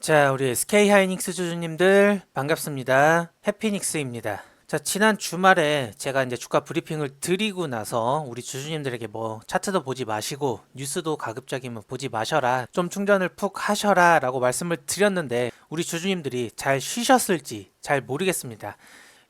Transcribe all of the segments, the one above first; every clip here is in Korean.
자, 우리 SK 하이닉스 주주님들 반갑습니다. 해피닉스입니다. 자, 지난 주말에 제가 이제 주가 브리핑을 드리고 나서 우리 주주님들에게 뭐 차트도 보지 마시고 뉴스도 가급적이면 보지 마셔라. 좀 충전을 푹 하셔라 라고 말씀을 드렸는데 우리 주주님들이 잘 쉬셨을지 잘 모르겠습니다.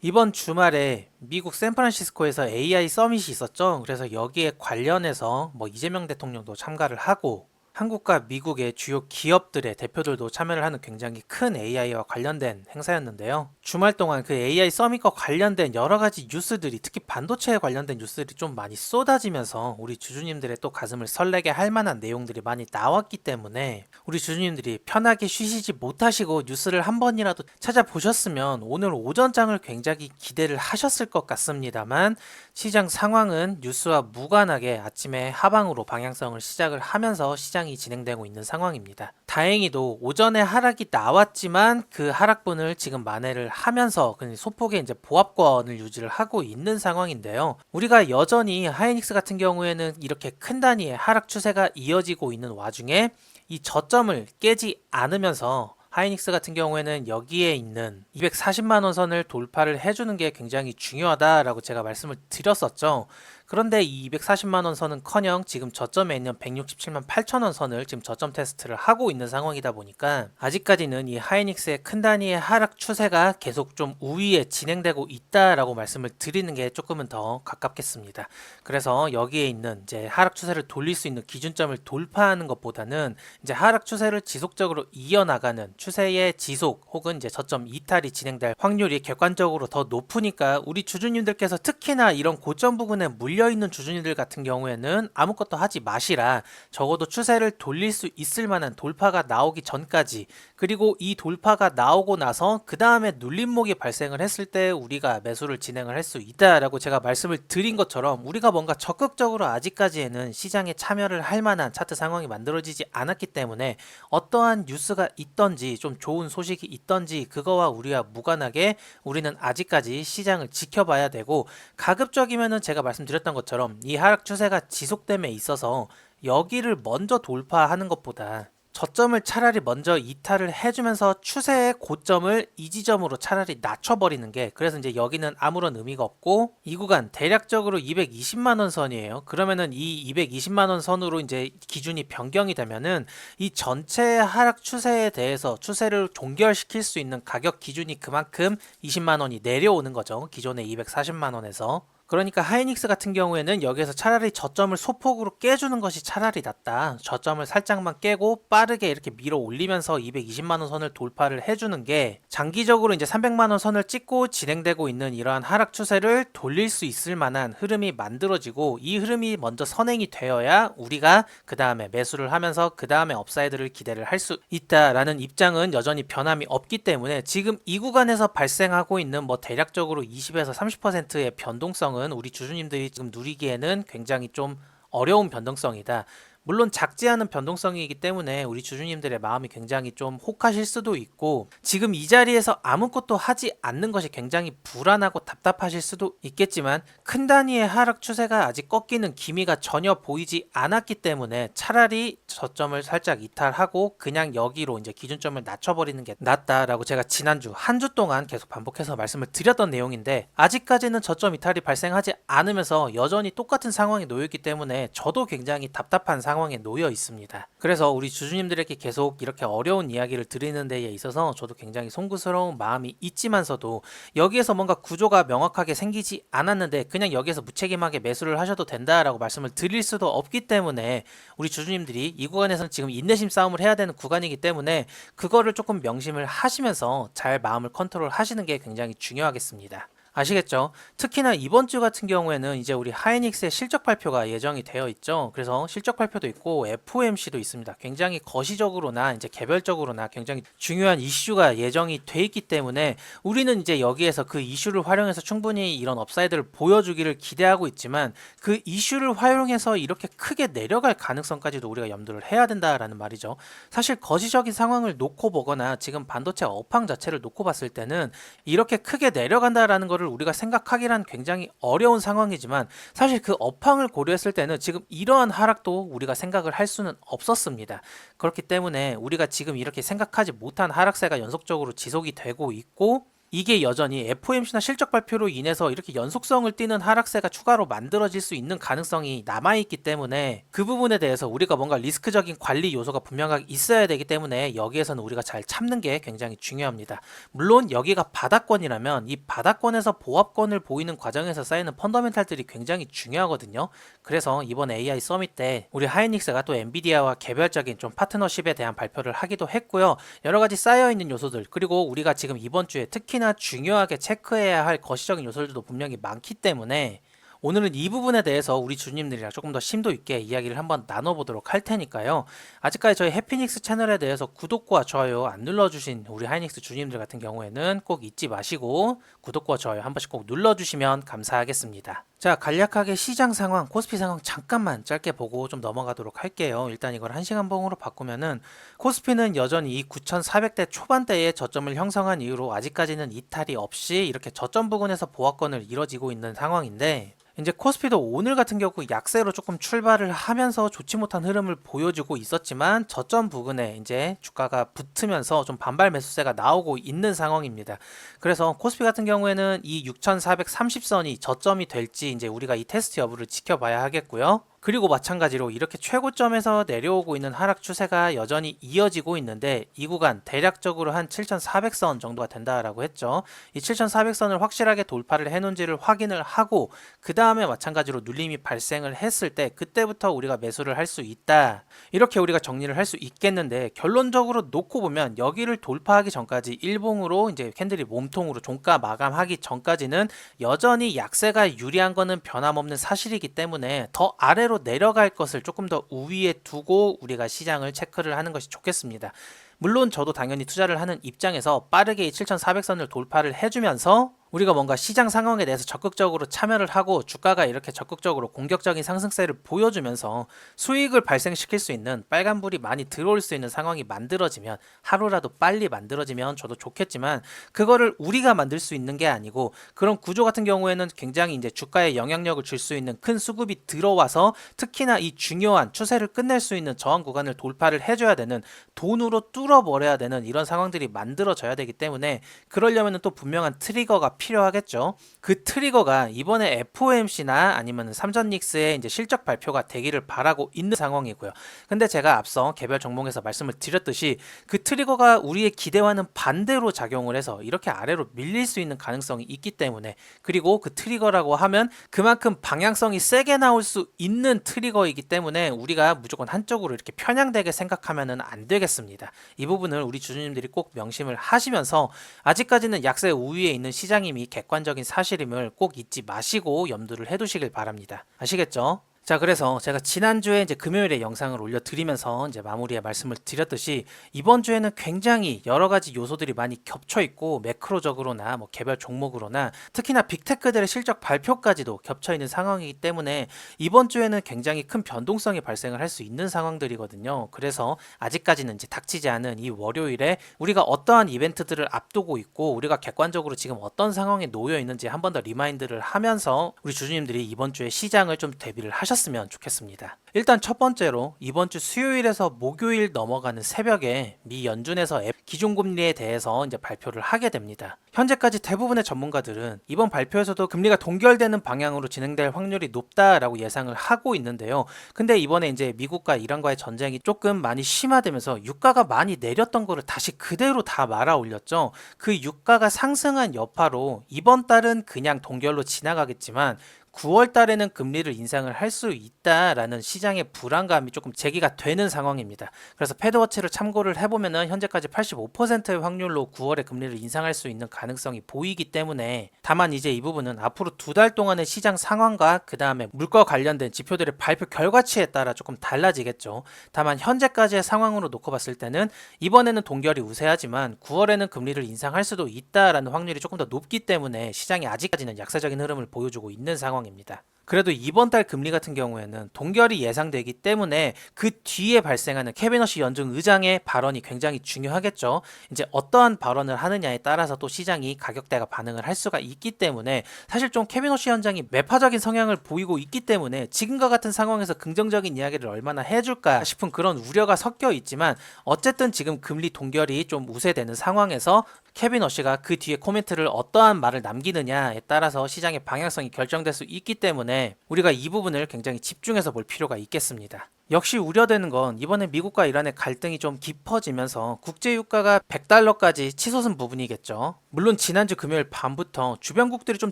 이번 주말에 미국 샌프란시스코에서 AI 서밋이 있었죠. 그래서 여기에 관련해서 뭐 이재명 대통령도 참가를 하고 한국과 미국의 주요 기업들의 대표들도 참여를 하는 굉장히 큰 AI와 관련된 행사였는데요. 주말 동안 그 AI 서밋과 관련된 여러 가지 뉴스들이 특히 반도체에 관련된 뉴스들이 좀 많이 쏟아지면서 우리 주주님들의 또 가슴을 설레게 할 만한 내용들이 많이 나왔기 때문에 우리 주주님들이 편하게 쉬시지 못하시고 뉴스를 한 번이라도 찾아보셨으면 오늘 오전장을 굉장히 기대를 하셨을 것 같습니다만 시장 상황은 뉴스와 무관하게 아침에 하방으로 방향성을 시작을 하면서 시장이 진행되고 있는 상황입니다. 다행히도 오전에 하락이 나왔지만 그 하락분을 지금 만회를 하면서 소폭의 이제 보합권을 유지를 하고 있는 상황인데요. 우리가 여전히 하이닉스 같은 경우에는 이렇게 큰 단위의 하락 추세가 이어지고 있는 와중에 이 저점을 깨지 않으면서 하이닉스 같은 경우에는 여기에 있는 240만 원 선을 돌파를 해주는 게 굉장히 중요하다라고 제가 말씀을 드렸었죠. 그런데 이 240만 원 선은커녕 지금 저점에 있는 167만 8천 원 선을 지금 저점 테스트를 하고 있는 상황이다 보니까 아직까지는 이 하이닉스의 큰 단위의 하락 추세가 계속 좀 우위에 진행되고 있다라고 말씀을 드리는 게 조금은 더 가깝겠습니다. 그래서 여기에 있는 이제 하락 추세를 돌릴 수 있는 기준점을 돌파하는 것보다는 이제 하락 추세를 지속적으로 이어나가는 추세의 지속 혹은 이제 저점 이탈이 진행될 확률이 객관적으로 더 높으니까 우리 주주님들께서 특히나 이런 고점 부근에 물려있는 주주님들 같은 경우에는 아무것도 하지 마시라. 적어도 추세를 돌릴 수 있을 만한 돌파가 나오기 전까지, 그리고 이 돌파가 나오고 나서 그 다음에 눌림목이 발생을 했을 때 우리가 매수를 진행을 할 수 있다라고 제가 말씀을 드린 것처럼 우리가 뭔가 적극적으로 아직까지에는 시장에 참여를 할 만한 차트 상황이 만들어지지 않았기 때문에 어떠한 뉴스가 있던지 좀 좋은 소식이 있던지 그거와 우리와 무관하게 우리는 아직까지 시장을 지켜봐야 되고, 가급적이면은 제가 말씀드렸던 것처럼 이 하락 추세가 지속됨에 있어서 여기를 먼저 돌파하는 것보다 저점을 차라리 먼저 이탈을 해주면서 추세의 고점을 이 지점으로 차라리 낮춰버리는 게, 그래서 이제 여기는 아무런 의미가 없고 이 구간 대략적으로 220만 원 선이에요. 그러면은 이 220만 원 선으로 이제 기준이 변경이 되면은 이 전체 하락 추세에 대해서 추세를 종결시킬 수 있는 가격 기준이 그만큼 20만 원이 내려오는 거죠. 기존의 240만 원에서. 그러니까 하이닉스 같은 경우에는 여기에서 차라리 저점을 소폭으로 깨주는 것이 차라리 낫다. 저점을 살짝만 깨고 빠르게 이렇게 밀어 올리면서 220만 원 선을 돌파를 해주는 게 장기적으로 이제 300만 원 선을 찍고 진행되고 있는 이러한 하락 추세를 돌릴 수 있을 만한 흐름이 만들어지고, 이 흐름이 먼저 선행이 되어야 우리가 그 다음에 매수를 하면서 그 다음에 업사이드를 기대를 할 수 있다라는 입장은 여전히 변함이 없기 때문에 지금 이 구간에서 발생하고 있는 뭐 대략적으로 20에서 30%의 변동성은 우리 주주님들이 지금 누리기에는 굉장히 좀 어려운 변동성이다. 물론 작지 않은 변동성이기 때문에 우리 주주님들의 마음이 굉장히 좀 혹하실 수도 있고, 지금 이 자리에서 아무것도 하지 않는 것이 굉장히 불안하고 답답하실 수도 있겠지만 큰 단위의 하락 추세가 아직 꺾이는 기미가 전혀 보이지 않았기 때문에 차라리 저점을 살짝 이탈하고 그냥 여기로 이제 기준점을 낮춰버리는 게 낫다라고 제가 지난주 한 주 동안 계속 반복해서 말씀을 드렸던 내용인데, 아직까지는 저점 이탈이 발생하지 않으면서 여전히 똑같은 상황에 놓여 있기 때문에 저도 굉장히 답답한 상황에 놓여 있습니다. 그래서 우리 주주님들에게 계속 이렇게 어려운 이야기를 드리는 데에 있어서 저도 굉장히 송구스러운 마음이 있지만서도 여기에서 뭔가 구조가 명확하게 생기지 않았는데 그냥 여기에서 무책임하게 매수를 하셔도 된다라고 말씀을 드릴 수도 없기 때문에 우리 주주님들이 이 구간에서는 지금 인내심 싸움을 해야 되는 구간이기 때문에 그거를 조금 명심을 하시면서 잘 마음을 컨트롤 하시는 게 굉장히 중요하겠습니다. 아시겠죠? 특히나 이번 주 같은 경우에는 이제 우리 하이닉스의 실적 발표가 예정이 되어 있죠. 그래서 실적 발표도 있고 FOMC도 있습니다. 굉장히 거시적으로나 이제 개별적으로나 굉장히 중요한 이슈가 예정이 돼 있기 때문에 우리는 이제 여기에서 그 이슈를 활용해서 충분히 이런 업사이드를 보여주기를 기대하고 있지만, 그 이슈를 활용해서 이렇게 크게 내려갈 가능성까지도 우리가 염두를 해야 된다라는 말이죠. 사실 거시적인 상황을 놓고 보거나 지금 반도체 업황 자체를 놓고 봤을 때는 이렇게 크게 내려간다라는 걸 거를 우리가 생각하기란 굉장히 어려운 상황이지만 사실 그 업황을 고려했을 때는 지금 이러한 하락도 우리가 생각을 할 수는 없었습니다. 그렇기 때문에 우리가 지금 이렇게 생각하지 못한 하락세가 연속적으로 지속이 되고 있고 이게 여전히 FOMC나 실적 발표로 인해서 이렇게 연속성을 띠는 하락세가 추가로 만들어질 수 있는 가능성이 남아있기 때문에 그 부분에 대해서 우리가 뭔가 리스크적인 관리 요소가 분명하게 있어야 되기 때문에 여기에서는 우리가 잘 참는 게 굉장히 중요합니다. 물론 여기가 바닥권이라면 이 바닥권에서 보합권을 보이는 과정에서 쌓이는 펀더멘탈들이 굉장히 중요하거든요. 그래서 이번 AI 서밋 때 우리 하이닉스가 또 엔비디아와 개별적인 좀 파트너십에 대한 발표를 하기도 했고요. 여러 가지 쌓여있는 요소들 그리고 우리가 지금 이번 주에 특히나 중요하게 체크해야 할 거시적인 요소들도 분명히 많기 때문에 오늘은 이 부분에 대해서 우리 주님들이랑 조금 더 심도 있게 이야기를 한번 나눠보도록 할 테니까요. 아직까지 저희 해피닉스 채널에 대해서 구독과 좋아요 안 눌러주신 우리 하이닉스 주님들 같은 경우에는 꼭 잊지 마시고 구독과 좋아요 한 번씩 꼭 눌러주시면 감사하겠습니다. 자, 간략하게 시장 상황, 코스피 상황 잠깐만 짧게 보고 좀 넘어가도록 할게요. 일단 이걸 1시간 봉으로 바꾸면은 코스피는 여전히 이 9,400대 초반대에 저점을 형성한 이후로 아직까지는 이탈이 없이 이렇게 저점 부근에서 보합권을 이뤄지고 있는 상황인데 이제 코스피도 오늘 같은 경우 약세로 조금 출발을 하면서 좋지 못한 흐름을 보여주고 있었지만 저점 부근에 이제 주가가 붙으면서 좀 반발 매수세가 나오고 있는 상황입니다. 그래서 코스피 같은 경우에는 이 6,430선이 저점이 될지 이제 우리가 이 테스트 여부를 지켜봐야 하겠고요. 그리고 마찬가지로 이렇게 최고점에서 내려오고 있는 하락 추세가 여전히 이어지고 있는데 이 구간 대략적으로 한 7,400선 정도가 된다라고 했죠. 이 7,400선을 확실하게 돌파를 해놓은지를 확인을 하고 그 다음에 마찬가지로 눌림이 발생을 했을 때 그때부터 우리가 매수를 할 수 있다. 이렇게 우리가 정리를 할 수 있겠는데 결론적으로 놓고 보면 여기를 돌파하기 전까지 일봉으로 이제 캔들이 몸통으로 종가 마감하기 전까지는 여전히 약세가 유리한 거는 변함없는 사실이기 때문에 더 아래로 내려갈 것을 조금 더 우위에 두고 우리가 시장을 체크를 하는 것이 좋겠습니다. 물론 저도 당연히 투자를 하는 입장에서 빠르게 이 7,400선을 돌파를 해주면서 우리가 뭔가 시장 상황에 대해서 적극적으로 참여를 하고 주가가 이렇게 적극적으로 공격적인 상승세를 보여주면서 수익을 발생시킬 수 있는 빨간불이 많이 들어올 수 있는 상황이 만들어지면 하루라도 빨리 만들어지면 저도 좋겠지만 그거를 우리가 만들 수 있는 게 아니고 그런 구조 같은 경우에는 굉장히 이제 주가에 영향력을 줄 수 있는 큰 수급이 들어와서 특히나 이 중요한 추세를 끝낼 수 있는 저항 구간을 돌파를 해줘야 되는 돈으로 뚫어버려야 되는 이런 상황들이 만들어져야 되기 때문에 그러려면 또 분명한 트리거가 필요하겠죠. 그 트리거가 이번에 FOMC나 아니면 삼전닉스의 이제 실적 발표가 되기를 바라고 있는 상황이고요. 근데 제가 앞서 개별 종목에서 말씀을 드렸듯이 그 트리거가 우리의 기대와는 반대로 작용을 해서 이렇게 아래로 밀릴 수 있는 가능성이 있기 때문에 그리고 그 트리거라고 하면 그만큼 방향성이 세게 나올 수 있는 트리거이기 때문에 우리가 무조건 한쪽으로 이렇게 편향되게 생각하면은 안 되겠습니다. 이 부분을 우리 주주님들이 꼭 명심을 하시면서 아직까지는 약세 우위에 있는 시장이 이미 객관적인 사실임을 꼭 잊지 마시고 염두를 해두시길 바랍니다. 아시겠죠? 자, 그래서 제가 지난주에 이제 금요일에 영상을 올려드리면서 이제 마무리에 말씀을 드렸듯이 이번 주에는 굉장히 여러 가지 요소들이 많이 겹쳐 있고 매크로적으로나 뭐 개별 종목으로나 특히나 빅테크들의 실적 발표까지도 겹쳐 있는 상황이기 때문에 이번 주에는 굉장히 큰 변동성이 발생을 할 수 있는 상황들이거든요. 그래서 아직까지는 이제 닥치지 않은 이 월요일에 우리가 어떠한 이벤트들을 앞두고 있고 우리가 객관적으로 지금 어떤 상황에 놓여 있는지 한 번 더 리마인드를 하면서 우리 주주님들이 이번 주에 시장을 좀 대비를 하셨으면 좋겠습니다. 일단 첫 번째로 이번 주 수요일에서 목요일 넘어가는 새벽에 미 연준에서 기준금리에 대해서 이제 발표를 하게 됩니다. 현재까지 대부분의 전문가들은 이번 발표에서도 금리가 동결되는 방향으로 진행될 확률이 높다라고 예상을 하고 있는데요. 근데 이번에 이제 미국과 이란과의 전쟁이 조금 많이 심화되면서 유가가 많이 내렸던 거를 다시 그대로 다 말아 올렸죠. 그 유가가 상승한 여파로 이번 달은 그냥 동결로 지나가겠지만 9월 달에는 금리를 인상을 할 수 있다라는 시장의 불안감이 조금 제기가 되는 상황입니다. 그래서 패드워치를 참고를 해보면은 현재까지 85%의 확률로 9월에 금리를 인상할 수 있는 가능성이 보이기 때문에 다만 이제 이 부분은 앞으로 2달 동안의 시장 상황과 그 다음에 물가 관련된 지표들의 발표 결과치에 따라 조금 달라지겠죠. 다만 현재까지의 상황으로 놓고 봤을 때는 이번에는 동결이 우세하지만 9월에는 금리를 인상할 수도 있다라는 확률이 조금 더 높기 때문에 시장이 아직까지는 약세적인 흐름을 보여주고 있는 상황입니다. 그래도 이번 달 금리 같은 경우에는 동결이 예상되기 때문에 그 뒤에 발생하는 케빈 허시 연준 의장의 발언이 굉장히 중요하겠죠. 이제 어떠한 발언을 하느냐에 따라서 또 시장이 가격대가 반응을 할 수가 있기 때문에 사실 좀 케빈 허시 위원장이 매파적인 성향을 보이고 있기 때문에 지금과 같은 상황에서 긍정적인 이야기를 얼마나 해줄까 싶은 그런 우려가 섞여 있지만 어쨌든 지금 금리 동결이 좀 우세되는 상황에서 케빈 허시가 그 뒤에 코멘트를 어떠한 말을 남기느냐에 따라서 시장의 방향성이 결정될 수 있기 때문에 우리가 이 부분을 굉장히 집중해서 볼 필요가 있겠습니다. 역시 우려되는 건 이번에 미국과 이란의 갈등이 좀 깊어지면서 국제유가가 100달러까지 치솟은 부분이겠죠. 물론 지난주 금요일 밤부터 주변국들이 좀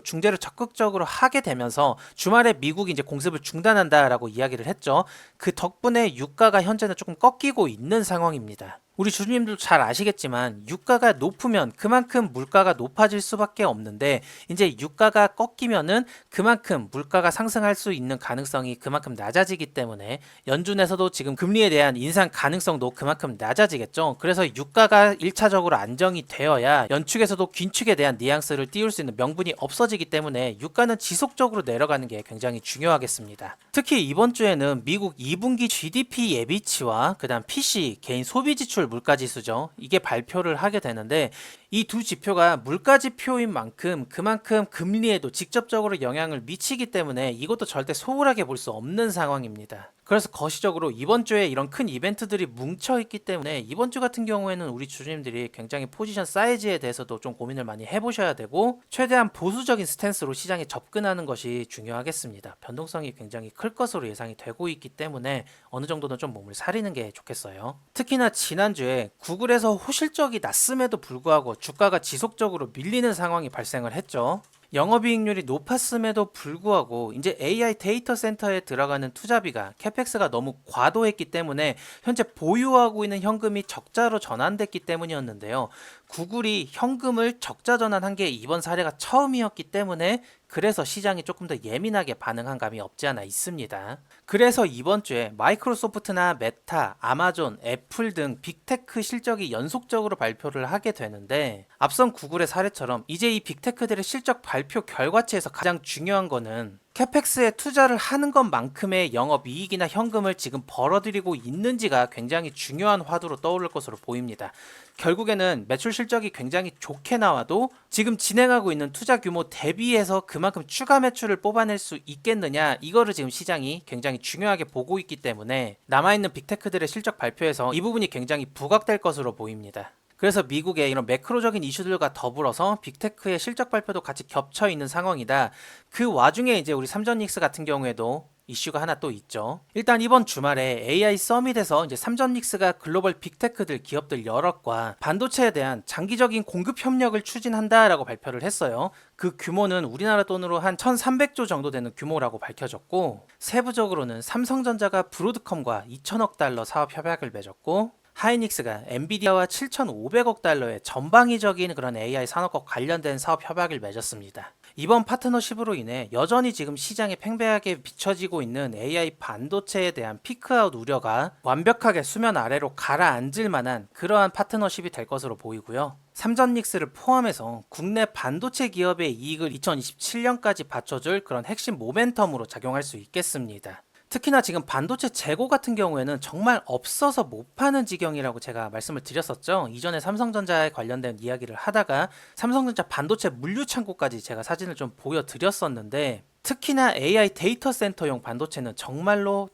중재를 적극적으로 하게 되면서 주말에 미국이 이제 공습을 중단한다라고 이야기를 했죠. 그 덕분에 유가가 현재는 조금 꺾이고 있는 상황입니다. 우리 주주님들도 잘 아시겠지만 유가가 높으면 그만큼 물가가 높아질 수밖에 없는데 이제 유가가 꺾이면은 그만큼 물가가 상승할 수 있는 가능성이 그만큼 낮아지기 때문에 연준에서도 지금 금리에 대한 인상 가능성도 그만큼 낮아지겠죠. 그래서 유가가 1차적으로 안정이 되어야 연축에서도 긴축에 대한 뉘앙스를 띄울 수 있는 명분이 없어지기 때문에 유가는 지속적으로 내려가는 게 굉장히 중요하겠습니다. 특히 이번 주에는 미국 2분기 GDP 예비치와 그다음 PC 개인 소비 지출 물가지수죠. 이게 발표를 하게 되는데 이 두 지표가 물가지표인 만큼 그만큼 금리에도 직접적으로 영향을 미치기 때문에 이것도 절대 소홀하게 볼 수 없는 상황입니다. 그래서 거시적으로 이번 주에 이런 큰 이벤트들이 뭉쳐있기 때문에 이번 주 같은 경우에는 우리 주주님들이 굉장히 포지션 사이즈에 대해서도 좀 고민을 많이 해보셔야 되고 최대한 보수적인 스탠스로 시장에 접근하는 것이 중요하겠습니다. 변동성이 굉장히 클 것으로 예상이 되고 있기 때문에 어느 정도는 좀 몸을 사리는 게 좋겠어요. 특히나 지난주에 구글에서 호실적이 났음에도 불구하고 주가가 지속적으로 밀리는 상황이 발생을 했죠. 영업이익률이 높았음에도 불구하고 이제 AI 데이터 센터에 들어가는 투자비가 캐펙스가 너무 과도했기 때문에 현재 보유하고 있는 현금이 적자로 전환됐기 때문이었는데요. 구글이 현금을 적자 전환한 게 이번 사례가 처음이었기 때문에 그래서 시장이 조금 더 예민하게 반응한 감이 없지 않아 있습니다. 그래서 이번 주에 마이크로소프트나 메타, 아마존, 애플 등 빅테크 실적이 연속적으로 발표를 하게 되는데 앞선 구글의 사례처럼 이제 이 빅테크들의 실적 발표 결과치에서 가장 중요한 거는 캐펙스에 투자를 하는 것만큼의 영업이익이나 현금을 지금 벌어들이고 있는지가 굉장히 중요한 화두로 떠오를 것으로 보입니다. 결국에는 매출 실적이 굉장히 좋게 나와도 지금 진행하고 있는 투자 규모 대비해서 그만큼 추가 매출을 뽑아낼 수 있겠느냐 이거를 지금 시장이 굉장히 중요하게 보고 있기 때문에 남아있는 빅테크들의 실적 발표에서 이 부분이 굉장히 부각될 것으로 보입니다. 그래서 미국의 이런 매크로적인 이슈들과 더불어서 빅테크의 실적 발표도 같이 겹쳐 있는 상황이다. 그 와중에 이제 우리 삼전닉스 같은 경우에도 이슈가 하나 또 있죠. 일단 이번 주말에 AI 서밋에서 이제 삼전닉스가 글로벌 빅테크들 기업들 여럿과 반도체에 대한 장기적인 공급 협력을 추진한다라고 발표를 했어요. 그 규모는 우리나라 돈으로 한 1,300조 정도 되는 규모라고 밝혀졌고 세부적으로는 삼성전자가 브로드컴과 2천억 달러 사업 협약을 맺었고 하이닉스가 엔비디아와 7,500억 달러의 전방위적인 그런 AI 산업과 관련된 사업 협약을 맺었습니다. 이번 파트너십으로 인해 여전히 지금 시장에 팽배하게 비춰지고 있는 AI 반도체에 대한 피크아웃 우려가 완벽하게 수면 아래로 가라앉을 만한 그러한 파트너십이 될 것으로 보이고요. 삼전닉스를 포함해서 국내 반도체 기업의 이익을 2027년까지 받쳐줄 그런 핵심 모멘텀으로 작용할 수 있겠습니다. 특히나 지금 반도체 재고 같은 경우에는 정말 없어서 못 파는 지경이라고 제가 말씀을 드렸었죠. 이전에 삼성전자에 관련된 이야기를 하다가 삼성전자 반도체 물류 창고까지 제가 사진을 좀 보여드렸었는데 특히나 AI 데이터 센터용 반도체는 정말로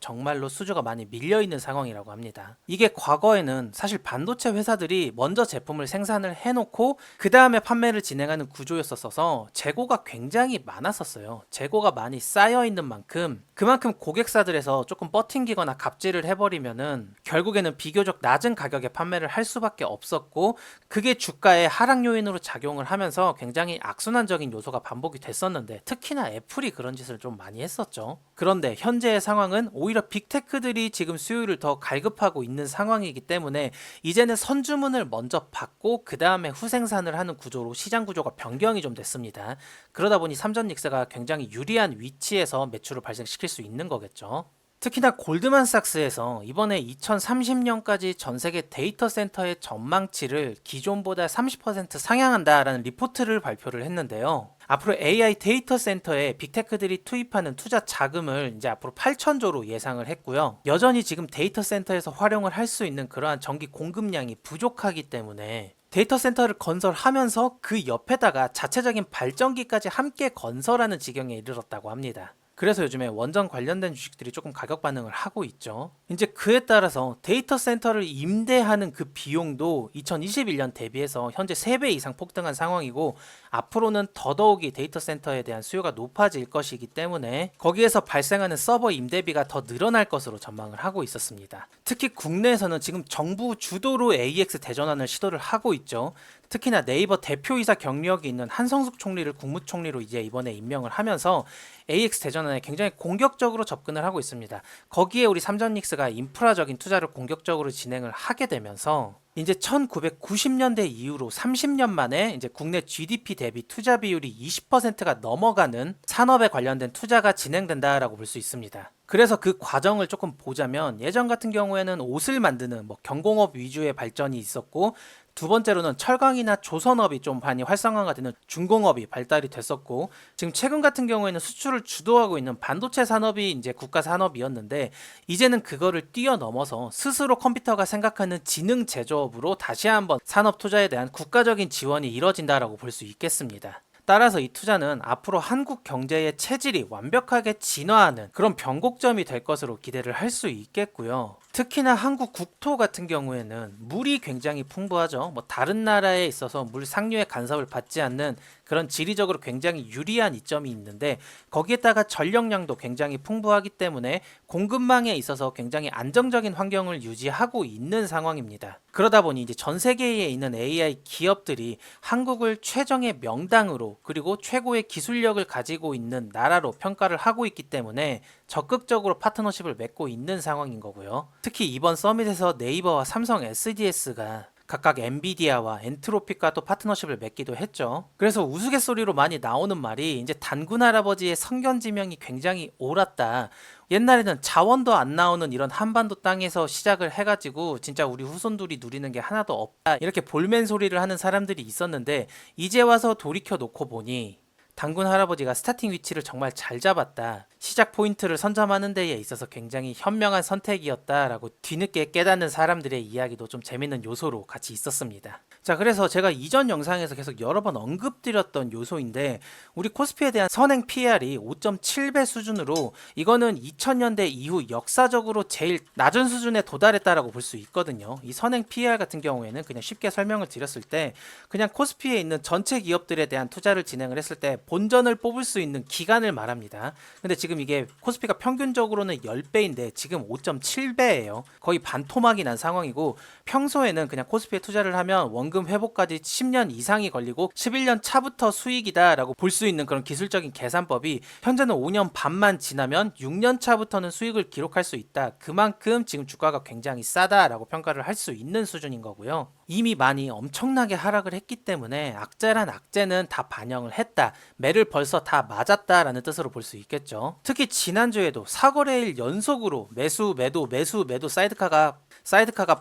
수주가 많이 밀려있는 상황이라고 합니다. 이게 과거에는 사실 반도체 회사들이 먼저 제품을 생산을 해놓고 그 다음에 판매를 진행하는 구조였었어서 재고가 굉장히 많았었어요. 재고가 많이 쌓여있는 만큼 그만큼 고객사들에서 조금 버팅기거나 갑질을 해버리면은 결국에는 비교적 낮은 가격에 판매를 할 수밖에 없었고 그게 주가의 하락 요인으로 작용을 하면서 굉장히 악순환적인 요소가 반복이 됐었는데 특히나 애플이 그런 짓을 좀 많이 했었죠. 그런데 현재의 상황은 오히려 빅테크들이 지금 수요를 더 갈급하고 있는 상황이기 때문에 이제는 선주문을 먼저 받고 그 다음에 후생산을 하는 구조로 시장 구조가 변경이 좀 됐습니다. 그러다 보니 삼전닉스가 굉장히 유리한 위치에서 매출을 발생시킬 수 있는 거겠죠. 특히나 골드만삭스에서 이번에 2030년까지 전 세계 데이터 센터의 전망치를 기존보다 30% 상향한다라는 리포트를 발표를 했는데요. 앞으로 AI 데이터 센터에 빅테크들이 투입하는 투자 자금을 이제 앞으로 8천조로 예상을 했고요. 여전히 지금 데이터 센터에서 활용을 할 수 있는 그러한 전기 공급량이 부족하기 때문에 데이터 센터를 건설하면서 그 옆에다가 자체적인 발전기까지 함께 건설하는 지경에 이르렀다고 합니다. 그래서 요즘에 원전 관련된 주식들이 조금 가격 반응을 하고 있죠. 이제 그에 따라서 데이터 센터를 임대하는 그 비용도 2021년 대비해서 현재 3배 이상 폭등한 상황이고, 앞으로는 더더욱이 데이터 센터에 대한 수요가 높아질 것이기 때문에 거기에서 발생하는 서버 임대비가 더 늘어날 것으로 전망을 하고 있었습니다. 특히 국내에서는 지금 정부 주도로 AX 대전환을 시도를 하고 있죠. 특히나 네이버 대표이사 경력이 있는 한성숙 총리를 국무총리로 이제 이번에 임명을 하면서 AX 대전환에 굉장히 공격적으로 접근을 하고 있습니다. 거기에 우리 삼전닉스가 인프라적인 투자를 공격적으로 진행을 하게 되면서 이제 1990년대 이후로 30년 만에 이제 국내 GDP 대비 투자 비율이 20%가 넘어가는 산업에 관련된 투자가 진행된다라고 볼 수 있습니다. 그래서 그 과정을 조금 보자면, 예전 같은 경우에는 옷을 만드는 경공업 위주의 발전이 있었고, 두 번째로는 철강이나 조선업이 좀 많이 활성화가 되는 중공업이 발달이 됐었고, 지금 최근 같은 경우에는 수출을 주도하고 있는 반도체 산업이 이제 국가 산업이었는데, 이제는 그거를 뛰어넘어서 스스로 컴퓨터가 생각하는 지능 제조업으로 다시 한번 산업 투자에 대한 국가적인 지원이 이뤄진다라고 볼 수 있겠습니다. 따라서 이 투자는 앞으로 한국 경제의 체질이 완벽하게 진화하는 그런 변곡점이 될 것으로 기대를 할 수 있겠고요. 특히나 한국 국토 같은 경우에는 물이 굉장히 풍부하죠. 다른 나라에 있어서 물 상류의 간섭을 받지 않는 그런 지리적으로 굉장히 유리한 이점이 있는데, 거기에다가 전력량도 굉장히 풍부하기 때문에 공급망에 있어서 굉장히 안정적인 환경을 유지하고 있는 상황입니다. 그러다 보니 이제 전 세계에 있는 AI 기업들이 한국을 최정의 명당으로, 그리고 최고의 기술력을 가지고 있는 나라로 평가를 하고 있기 때문에 적극적으로 파트너십을 맺고 있는 상황인 거고요. 특히 이번 서밋에서 네이버와 삼성 SDS가 각각 엔비디아와 엔트로픽과 또 파트너십을 맺기도 했죠. 그래서 우스갯소리로 많이 나오는 말이, 이제 단군 할아버지의 성견지명이 굉장히 옳았다. 옛날에는 자원도 안 나오는 이런 한반도 땅에서 시작을 해가지고 진짜 우리 후손들이 누리는 게 하나도 없다, 이렇게 볼멘 소리를 하는 사람들이 있었는데, 이제 와서 돌이켜 놓고 보니 단군 할아버지가 스타팅 위치를 정말 잘 잡았다, 시작 포인트를 선점하는 데에 있어서 굉장히 현명한 선택이었다라고 뒤늦게 깨닫는 사람들의 이야기도 좀 재밌는 요소로 같이 있었습니다. 자, 그래서 제가 이전 영상에서 계속 여러 번 언급드렸던 요소인데, 우리 코스피에 대한 선행 PR이 5.7배 수준으로, 이거는 2000년대 이후 역사적으로 제일 낮은 수준에 도달했다라고 볼 수 있거든요. 이 선행 PR 같은 경우에는 그냥 쉽게 설명을 드렸을 때, 그냥 코스피에 있는 전체 기업들에 대한 투자를 진행을 했을 때 본전을 뽑을 수 있는 기간을 말합니다. 근데 지금 이게 코스피가 평균적으로는 10배인데 지금 5.7배예요. 거의 반토막이 난 상황이고, 평소에는 그냥 코스피에 투자를 하면 원금 회복까지 10년 이상이 걸리고 11년 차부터 수익이다 라고 볼 수 있는 그런 기술적인 계산법이, 현재는 5년 반만 지나면 6년 차부터는 수익을 기록할 수 있다. 그만큼 지금 주가가 굉장히 싸다라고 평가를 할 수 있는 수준인 거고요. 이미 많이 엄청나게 하락을 했기 때문에 악재란 악재는 다 반영을 했다, 매를 벌써 다 맞았다라는 뜻으로 볼 수 있겠죠. 특히 지난주에도 4거래일 연속으로 매수 매도 매수 매도 사이드카가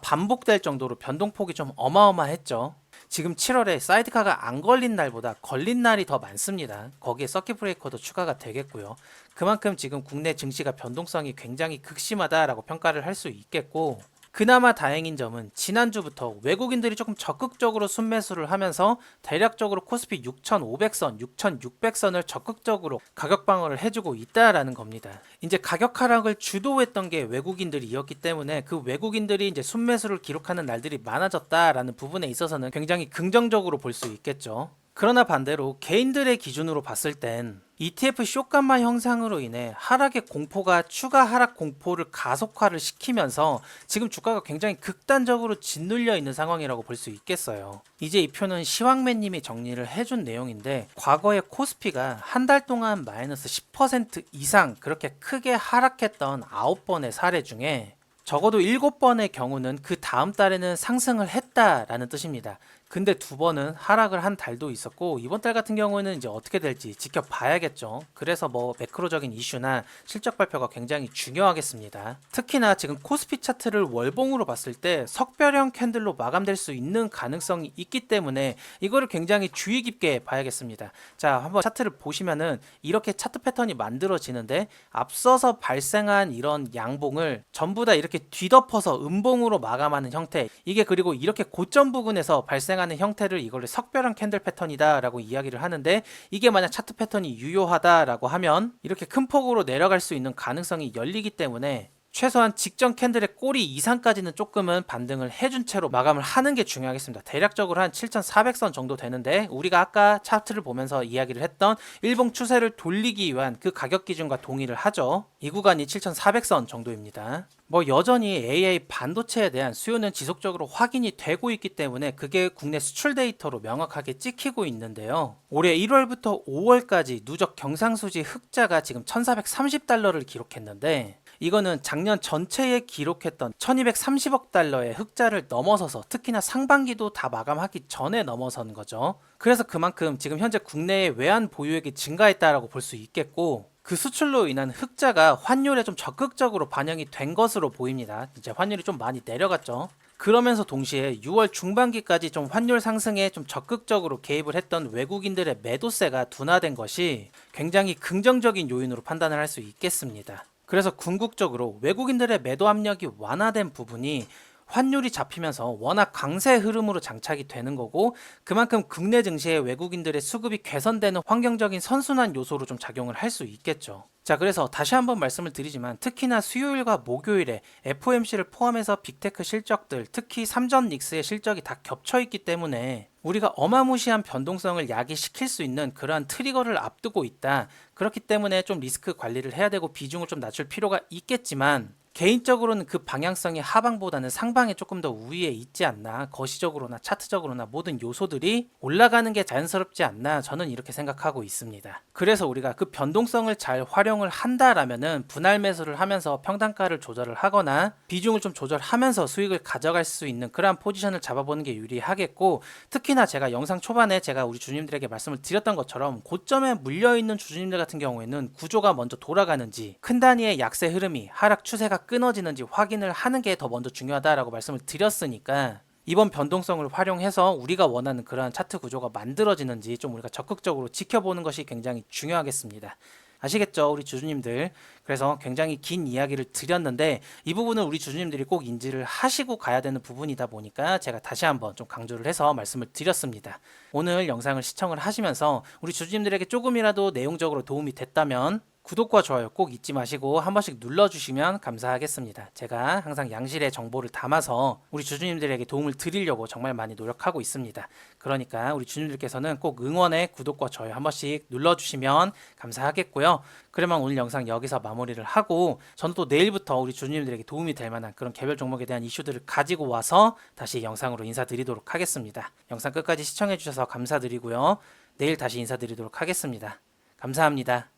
반복될 정도로 변동폭이 좀 어마어마했죠. 지금 7월에 사이드카가 안 걸린 날보다 걸린 날이 더 많습니다. 거기에 서킷 브레이커도 추가가 되겠고요. 그만큼 지금 국내 증시가 변동성이 굉장히 극심하다라고 평가를 할 수 있겠고, 그나마 다행인 점은 지난주부터 외국인들이 조금 적극적으로 순매수를 하면서 대략적으로 코스피 6,500선, 6,600선을 적극적으로 가격 방어를 해주고 있다라는 겁니다. 이제 가격 하락을 주도했던 게 외국인들이었기 때문에 그 외국인들이 이제 순매수를 기록하는 날들이 많아졌다라는 부분에 있어서는 굉장히 긍정적으로 볼 수 있겠죠. 그러나 반대로 개인들의 기준으로 봤을 땐 ETF 쇼감마 형상으로 인해 하락의 공포가 추가 하락 공포를 가속화를 시키면서 지금 주가가 굉장히 극단적으로 짓눌려 있는 상황이라고 볼 수 있겠어요. 이제 이 표는 시황맨님이 정리를 해준 내용인데, 과거에 코스피가 한 달 동안 마이너스 10% 이상 그렇게 크게 하락했던 9번의 사례 중에 적어도 7번의 경우는 그 다음 달에는 상승을 했다라는 뜻입니다. 근데 2번은 하락을 한 달도 있었고, 이번 달 같은 경우에는 이제 어떻게 될지 지켜봐야겠죠. 그래서 뭐 매크로적인 이슈나 실적 발표가 굉장히 중요하겠습니다. 특히나 지금 코스피 차트를 월봉으로 봤을 때 석별형 캔들로 마감될 수 있는 가능성이 있기 때문에 이거를 굉장히 주의 깊게 봐야겠습니다. 자, 한번 차트를 보시면은 이렇게 차트 패턴이 만들어지는데, 앞서서 발생한 이런 양봉을 전부 다 이렇게 뒤덮어서 음봉으로 마감하는 형태, 이게 그리고 이렇게 고점 부근에서 발생하는 형태를 이걸 석별형 캔들 패턴이다 라고 이야기를 하는데, 이게 만약 차트 패턴이 유효하다라고 하면 이렇게 큰 폭으로 내려갈 수 있는 가능성이 열리기 때문에 최소한 직전 캔들의 꼬리 이상까지는 조금은 반등을 해준 채로 마감을 하는 게 중요하겠습니다. 대략적으로 한 7,400선 정도 되는데, 우리가 아까 차트를 보면서 이야기를 했던 일봉 추세를 돌리기 위한 그 가격 기준과 동의를 하죠. 이 구간이 7,400선 정도입니다. 뭐 여전히 AI 반도체에 대한 수요는 지속적으로 확인이 되고 있기 때문에 그게 국내 수출 데이터로 명확하게 찍히고 있는데요. 올해 1월부터 5월까지 누적 경상수지 흑자가 지금 1,430달러를 기록했는데, 이거는 작년 전체에 기록했던 1230억 달러의 흑자를 넘어서서, 특히나 상반기도 다 마감하기 전에 넘어선 거죠. 그래서 그만큼 지금 현재 국내의 외환 보유액이 증가했다라고 볼 수 있겠고, 그 수출로 인한 흑자가 환율에 좀 적극적으로 반영이 된 것으로 보입니다. 이제 환율이 좀 많이 내려갔죠. 그러면서 동시에 6월 중반기까지 좀 환율 상승에 좀 적극적으로 개입을 했던 외국인들의 매도세가 둔화된 것이 굉장히 긍정적인 요인으로 판단을 할 수 있겠습니다. 그래서 궁극적으로 외국인들의 매도 압력이 완화된 부분이 환율이 잡히면서 워낙 강세 흐름으로 장착이 되는 거고, 그만큼 국내 증시의 외국인들의 수급이 개선되는 환경적인 선순환 요소로 좀 작용을 할 수 있겠죠. 자, 그래서 다시 한번 말씀을 드리지만, 특히나 수요일과 목요일에 FOMC를 포함해서 빅테크 실적들, 특히 삼전 닉스의 실적이 다 겹쳐 있기 때문에 우리가 어마무시한 변동성을 야기시킬 수 있는 그러한 트리거를 앞두고 있다. 그렇기 때문에 좀 리스크 관리를 해야 되고 비중을 좀 낮출 필요가 있겠지만, 개인적으로는 그 방향성이 하방보다는 상방에 조금 더 우위에 있지 않나, 거시적으로나 차트적으로나 모든 요소들이 올라가는 게 자연스럽지 않나, 저는 이렇게 생각하고 있습니다. 그래서 우리가 그 변동성을 잘 활용을 한다라면은 분할 매수를 하면서 평단가를 조절을 하거나 비중을 좀 조절하면서 수익을 가져갈 수 있는 그러한 포지션을 잡아보는 게 유리하겠고, 특히나 제가 영상 초반에 제가 우리 주주님들에게 말씀을 드렸던 것처럼 고점에 물려있는 주주님들 같은 경우에는 구조가 먼저 돌아가는지, 큰 단위의 약세 흐름이 하락 추세가 끊어지는지 확인을 하는 게 더 먼저 중요하다라고 말씀을 드렸으니까, 이번 변동성을 활용해서 우리가 원하는 그러한 차트 구조가 만들어지는지 좀 우리가 적극적으로 지켜보는 것이 굉장히 중요하겠습니다. 아시겠죠, 우리 주주님들? 그래서 굉장히 긴 이야기를 드렸는데, 이 부분은 우리 주주님들이 꼭 인지를 하시고 가야 되는 부분이다 보니까 제가 다시 한번 좀 강조를 해서 말씀을 드렸습니다. 오늘 영상을 시청을 하시면서 우리 주주님들에게 조금이라도 내용적으로 도움이 됐다면 구독과 좋아요 꼭 잊지 마시고 한 번씩 눌러주시면 감사하겠습니다. 제가 항상 양질의 정보를 담아서 우리 주주님들에게 도움을 드리려고 정말 많이 노력하고 있습니다. 그러니까 우리 주주님들께서는 꼭 응원의 구독과 좋아요 한 번씩 눌러주시면 감사하겠고요. 그러면 오늘 영상 여기서 마무리를 하고, 저는 또 내일부터 우리 주주님들에게 도움이 될 만한 그런 개별 종목에 대한 이슈들을 가지고 와서 다시 영상으로 인사드리도록 하겠습니다. 영상 끝까지 시청해 주셔서 감사드리고요. 내일 다시 인사드리도록 하겠습니다. 감사합니다.